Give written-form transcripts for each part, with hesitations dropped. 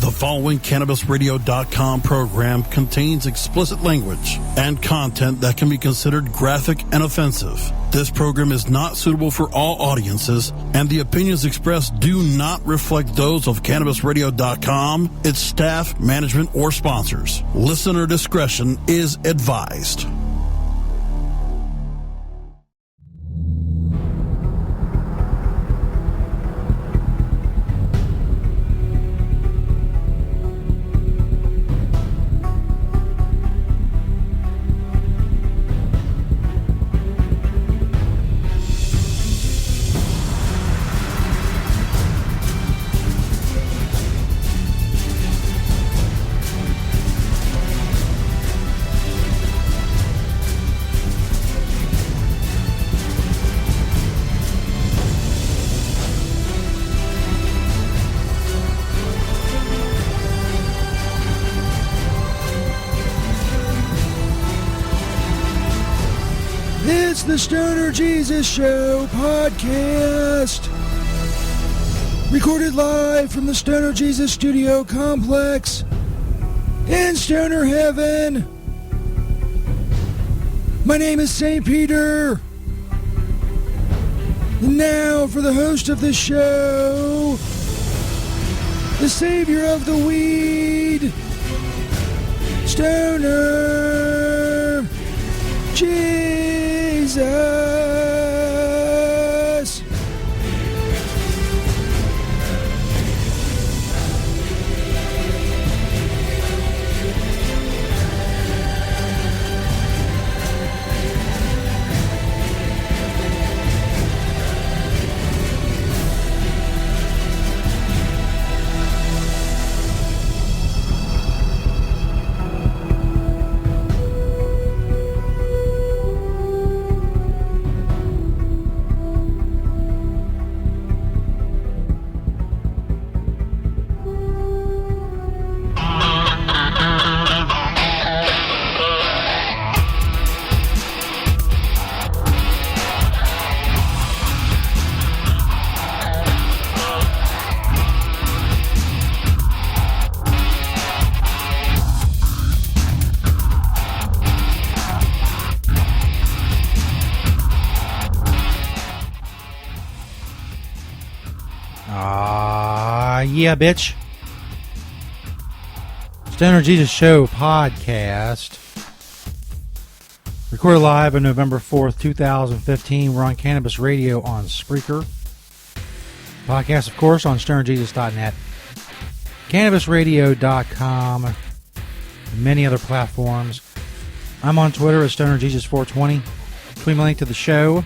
The following CannabisRadio.com program contains explicit language and content that can be considered graphic and offensive. This program is not suitable for all audiences, and the opinions expressed do not reflect those of CannabisRadio.com, its staff, management, or sponsors. Listener discretion is advised. It's the Stoner Jesus Show podcast. Recorded live from the Stoner Jesus Studio Complex in Stoner Heaven. My name is St. Peter. And now for the host of the show, the savior of the weed, Stoner Jesus. Yeah, bitch. Stoner Jesus Show podcast. Recorded live on November 4th, 2015. We're on Cannabis Radio on Spreaker. Podcast, of course, on stonerjesus.net. CannabisRadio.com. And many other platforms. I'm on Twitter at StonerJesus420. Tweet my link to the show.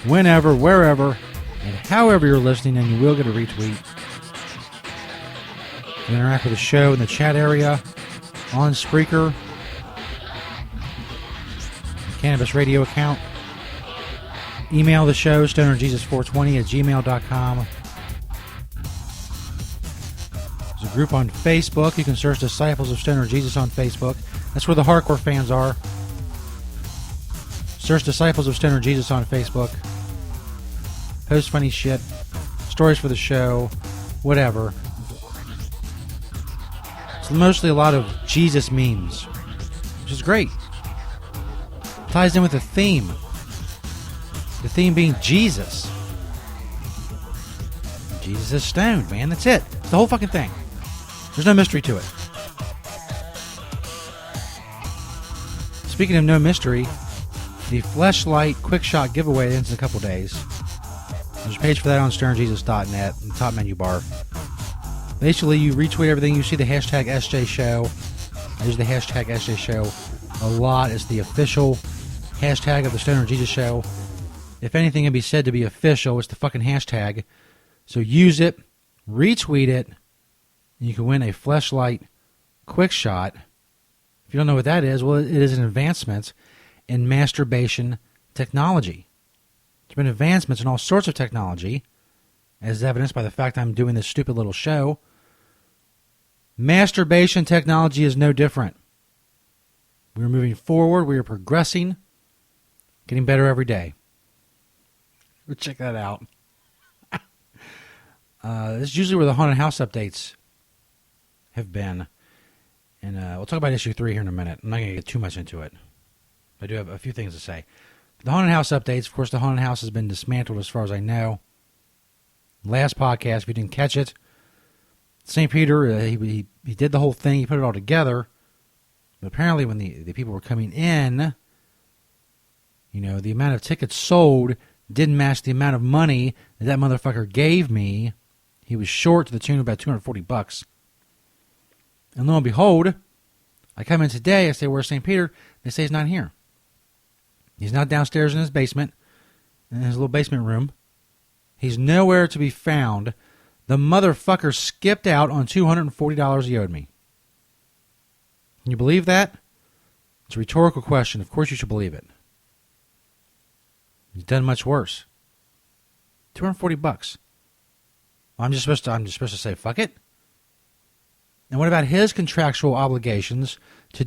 Whenever, wherever, and however you're listening, and you will get a retweet. You interact with the show in the chat area, on Spreaker, Cannabis Radio account. Email the show, stonerjesus420 at gmail.com. There's a group on Facebook. You can search Disciples of Stoner Jesus on Facebook. That's where the hardcore fans are. Search Disciples of Stoner Jesus on Facebook. Post funny shit, stories for the show, whatever. It's mostly a lot of Jesus memes, which is great. Ties in with the theme. The theme being Jesus. Jesus is stoned, man. That's it. It's the whole fucking thing. There's no mystery to it. Speaking of no mystery, the Fleshlight Quick Shot giveaway ends in a couple days. There's a page for that on stonerjesus.net in the top menu bar. Basically, you retweet everything. You see the hashtag SJ Show. I use the hashtag SJ Show a lot. It's the official hashtag of the Stoner Jesus Show. If anything can be said to be official, it's the fucking hashtag. So use it, retweet it, and you can win a Fleshlight Quick Shot. If you don't know what that is, well, it is an advancement in masturbation technology. There's been advancements in all sorts of technology, as evidenced by the fact I'm doing this stupid little show. Masturbation technology is no different. We are moving forward. We are progressing, getting better every day. Go check that out. This is usually where the haunted house updates have been. And we'll talk about issue 3 here in a minute. I'm not going to get too much into it. I do have a few things to say. The Haunted House updates. Of course, the Haunted House has been dismantled as far as I know. Last podcast, if you didn't catch it, St. Peter, he did the whole thing. He put it all together. But apparently when the people were coming in, you know, the amount of tickets sold didn't match the amount of money that motherfucker gave me. He was short to the tune of about $240. And lo and behold, I come in today, I say, where's St. Peter? They say he's not here. He's not downstairs in his basement, in his little basement room. He's nowhere to be found. The motherfucker skipped out on $240 he owed me. Can you believe that? It's a rhetorical question. Of course you should believe it. He's done much worse. $240. I'm just supposed to say fuck it. And what about his contractual obligations to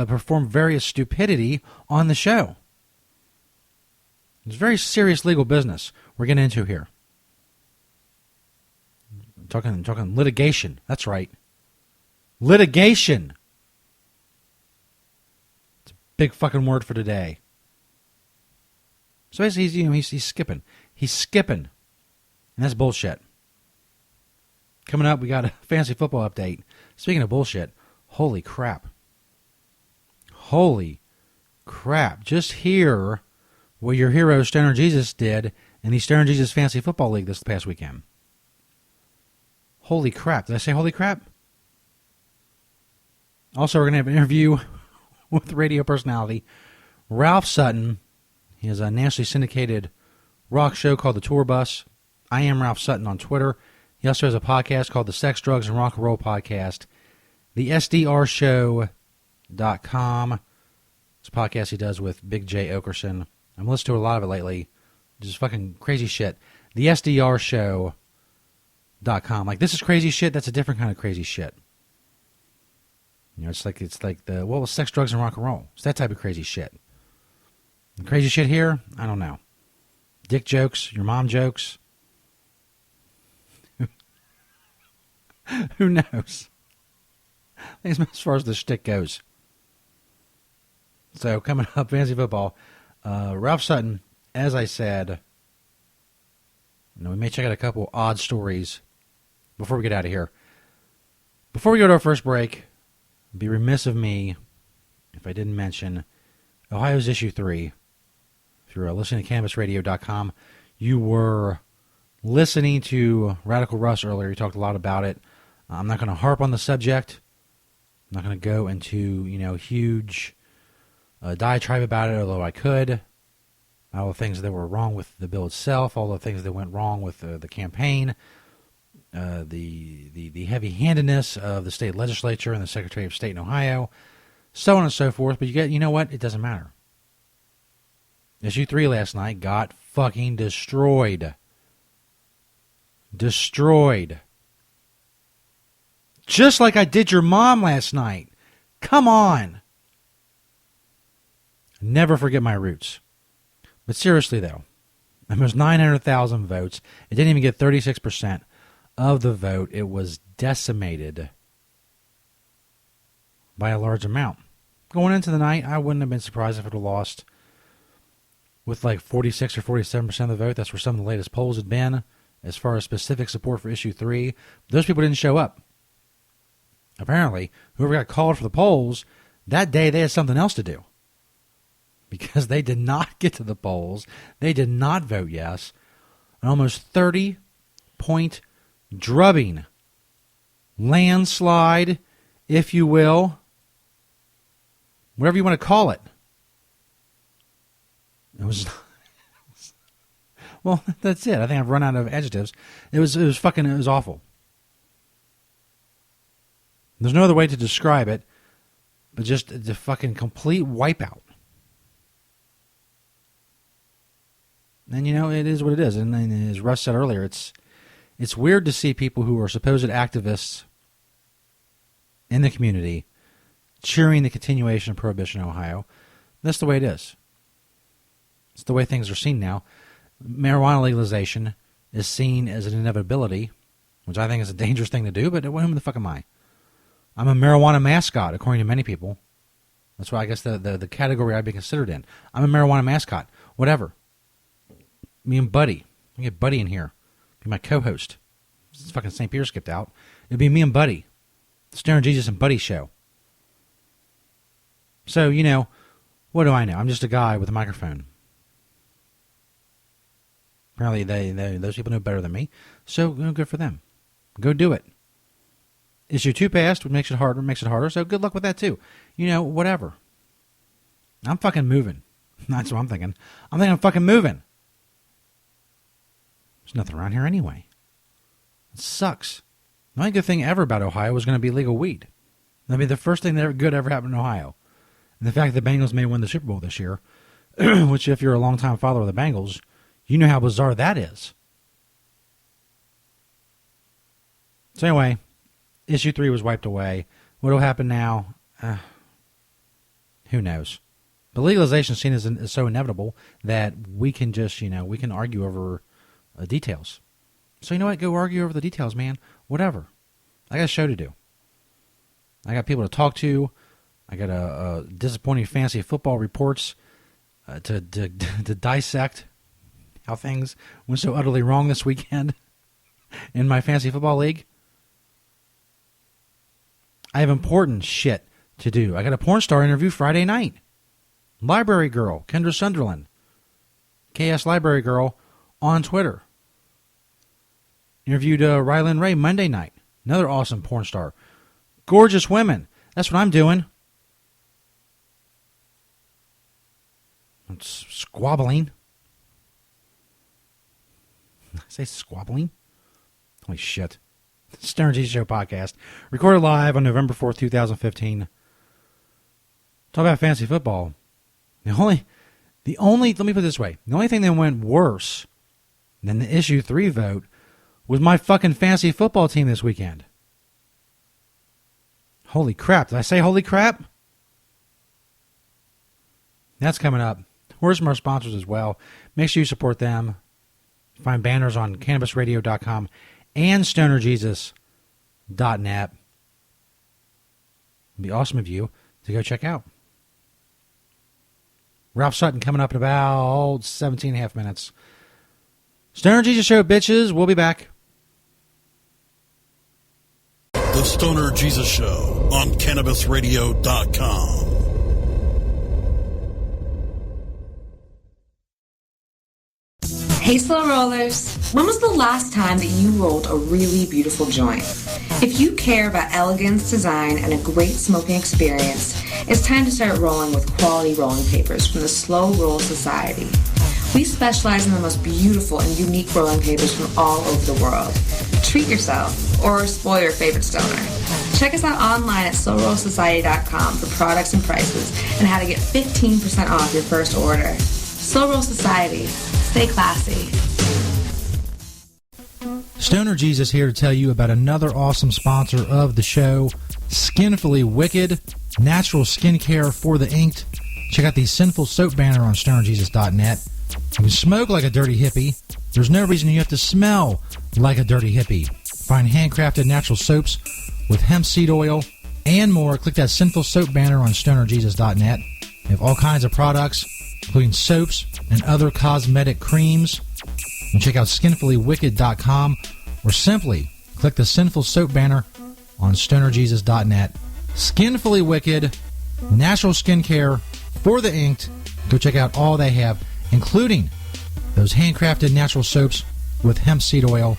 perform various stupidity on the show? It's very serious legal business we're getting into here. I'm talking litigation. That's right. Litigation. It's a big fucking word for today. So basically, he's skipping. He's skipping. And that's bullshit. Coming up, we got a fantasy football update. Speaking of bullshit, holy crap. Holy crap. Just hear what your hero Stoner Jesus did in the Stoner Jesus Fantasy Football League this past weekend. Holy crap. Did I say holy crap? Also, we're going to have an interview with radio personality Ralph Sutton. He has a nationally syndicated rock show called The Tour Bus. I am Ralph Sutton on Twitter. He also has a podcast called the Sex, Drugs, and Rock and Roll Podcast. The SDRshow.com. It's a podcast he does with Big J. Okerson. I'm listening to a lot of it lately. Just fucking crazy shit. The SDRshow.com. Like, this is crazy shit. That's a different kind of crazy shit. You know, it's like the Sex, Drugs, and Rock and Roll. It's that type of crazy shit. The crazy shit here, I don't know. Dick jokes, your mom jokes. Who knows? As far as the shtick goes. So, coming up, fantasy football. Ralph Sutton, as I said, we may check out a couple odd stories before we get out of here. Before we go to our first break, it'd be remiss of me if I didn't mention Ohio's issue 3. If you're listening to CannabisRadio.com, you were listening to Radical Russ earlier. He talked a lot about it. I'm not going to harp on the subject. I'm not going to go into, huge diatribe about it, although I could. All the things that were wrong with the bill itself, all the things that went wrong with the campaign, the heavy-handedness of the state legislature and the Secretary of State in Ohio, so on and so forth. But you know what? It doesn't matter. Issue 3 last night got fucking destroyed. Destroyed. Just like I did your mom last night. Come on. Never forget my roots. But seriously, though, it was 900,000 votes. It didn't even get 36% of the vote. It was decimated by a large amount. Going into the night, I wouldn't have been surprised if it would have lost with like 46 or 47% of the vote. That's where some of the latest polls had been as far as specific support for issue 3. Those people didn't show up. Apparently, whoever got called for the polls, that day they had something else to do. Because they did not get to the polls. They did not vote yes. An almost 30-point drubbing. Landslide, if you will. Whatever you want to call it. It was... Well, that's it. I think I've run out of adjectives. It was awful. There's no other way to describe it, but just the fucking complete wipeout. And it is what it is. And as Russ said earlier, it's weird to see people who are supposed activists in the community cheering the continuation of prohibition in Ohio. That's the way it is. It's the way things are seen now. Marijuana legalization is seen as an inevitability, which I think is a dangerous thing to do, but who the fuck am I? I'm a marijuana mascot, according to many people. That's why I guess the category I'd be considered in. I'm a marijuana mascot. Whatever. Me and Buddy. I get Buddy in here. Be my co-host. This fucking St. Peter skipped out. It'd be me and Buddy. The Stoner Jesus and Buddy show. So, you know, what do I know? I'm just a guy with a microphone. Apparently, those people know better than me. So, you know, good for them. Go do it. Issue 2 passed, which makes it harder. So, good luck with that, too. You know, whatever. I'm fucking moving. That's what I'm thinking. I'm fucking moving. There's nothing around here anyway. It sucks. The only good thing ever about Ohio was going to be legal weed. That'd be the first thing that good ever happened in Ohio. And the fact that the Bengals may win the Super Bowl this year, which if you're a longtime follower of the Bengals, you know how bizarre that is. So anyway, issue 3 was wiped away. What will happen now? Who knows? The legalization scene is so inevitable that we can just, you know, we can argue over details. So you know what? Go argue over the details, man. Whatever. I got a show to do. I got people to talk to. I got a disappointing fantasy football reports to dissect how things went so utterly wrong this weekend in my fantasy football league. I have important shit to do. I got a porn star interview Friday night. Library Girl, Kendra Sunderland. KS Library Girl on Twitter. Interviewed Rylan Ray Monday night. Another awesome porn star. Gorgeous women. That's what I'm doing. I'm squabbling. I say squabbling? Holy shit. Stoner Jesus Show podcast. Recorded live on November 4th, 2015. Talk about fantasy football. The only, let me put it this way. The only thing that went worse than the issue 3 vote was my fucking fantasy football team this weekend. Holy crap. Did I say holy crap? That's coming up. Where's some of our sponsors as well. Make sure you support them. Find banners on cannabisradio.com and stonerjesus.net. It'd be awesome of you to go check out. Ralph Sutton coming up in about 17 and a half minutes. Stoner Jesus Show, bitches. We'll be back. The Stoner Jesus Show on cannabisradio.com. Hey Slow Rollers, when was the last time that you rolled a really beautiful joint? If you care about elegance, design, and a great smoking experience, it's time to start rolling with quality rolling papers from the Slow Roll Society. We specialize in the most beautiful and unique rolling papers from all over the world. Treat yourself or spoil your favorite stoner. Check us out online at slowrollsociety.com for products and prices and how to get 15% off your first order. Slow Roll Society. Stay classy. Stoner Jesus here to tell you about another awesome sponsor of the show, Skinfully Wicked, natural skincare for the inked. Check out the Sinful Soap banner on stonerjesus.net. You can smoke like a dirty hippie. There's no reason you have to smell like a dirty hippie. Find handcrafted natural soaps with hemp seed oil and more. Click that Sinful Soap banner on stonerjesus.net. They have all kinds of products, including soaps and other cosmetic creams. And check out skinfullywicked.com or simply click the Sinful Soap banner on stonerjesus.net. Skinfully Wicked, natural skincare for the inked. Go check out all they have, including those handcrafted natural soaps with hemp seed oil.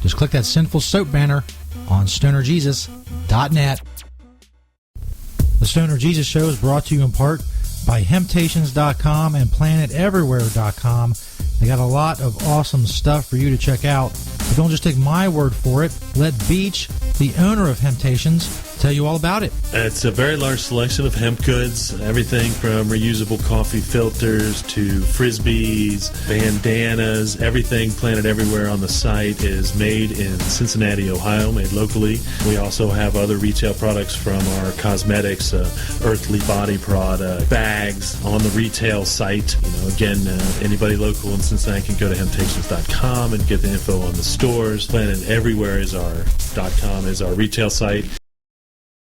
Just click that Sinful Soap banner on stonerjesus.net. The Stoner Jesus Show is brought to you in part by Hemptations.com and PlanetEverywhere.com. They got a lot of awesome stuff for you to check out. But don't just take my word for it. Let Beach, the owner of Hemptations, tell you all about it. It's a very large selection of hemp goods, everything from reusable coffee filters to frisbees, bandanas, everything Planet Everywhere on the site is made in Cincinnati, Ohio, made locally. We also have other retail products from our cosmetics, earthly body product, bags on the retail site. You know, again, anybody local in Cincinnati can go to Hemptations.com and get the info on the stores. Planet Everywhere is our .com is our retail site.